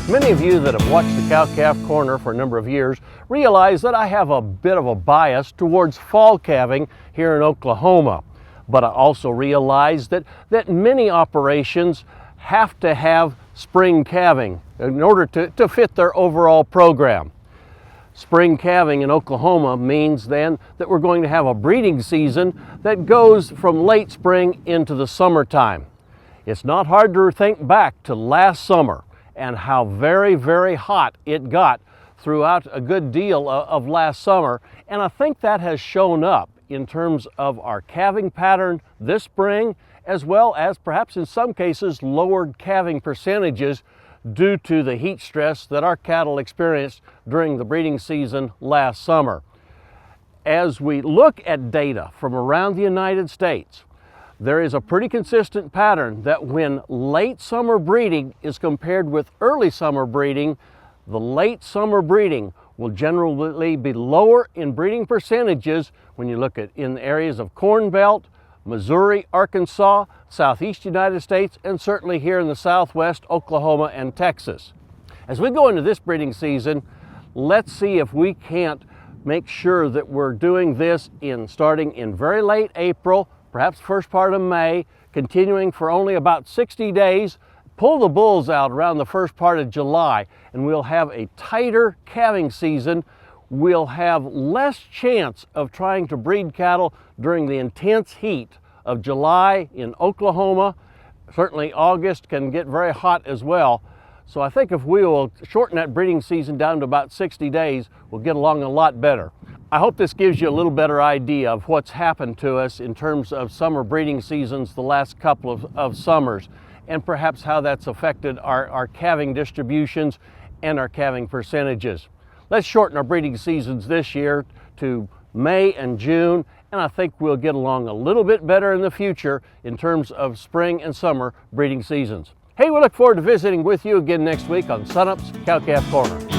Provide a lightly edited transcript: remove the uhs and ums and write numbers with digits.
Many of you that have watched the cow-calf corner for a number of years realize that I have a bit of a bias towards fall calving here in Oklahoma. But I also realize that many operations have to have spring calving in order to fit their overall program. Spring calving in Oklahoma means then that we're going to have a breeding season that goes from late spring into the summertime. It's not hard to think back to last summer and how very, very hot it got throughout a good deal of last summer. And I think that has shown up in terms of our calving pattern this spring, as well as perhaps in some cases lowered calving percentages due to the heat stress that our cattle experienced during the breeding season last summer. As we look at data from around the United States, there is a pretty consistent pattern that when late summer breeding is compared with early summer breeding, the late summer breeding will generally be lower in breeding percentages when you look at in areas of Corn Belt, Missouri, Arkansas, Southeast United States, and certainly here in the Southwest, Oklahoma and Texas. As we go into this breeding season, let's see if we can't make sure that we're doing this starting in very late April, perhaps first part of May, continuing for only about 60 days. Pull the bulls out around the first part of July, and we'll have a tighter calving season. We'll have less chance of trying to breed cattle during the intense heat of July in Oklahoma. Certainly August can get very hot as well. So I think if we will shorten that breeding season down to about 60 days, we'll get along a lot better. I hope this gives you a little better idea of what's happened to us in terms of summer breeding seasons the last couple of summers, and perhaps how that's affected our calving distributions and our calving percentages. Let's shorten our breeding seasons this year to May and June, and I think we'll get along a little bit better in the future in terms of spring and summer breeding seasons. Hey, we look forward to visiting with you again next week on Sunup's Cow-Calf Corner.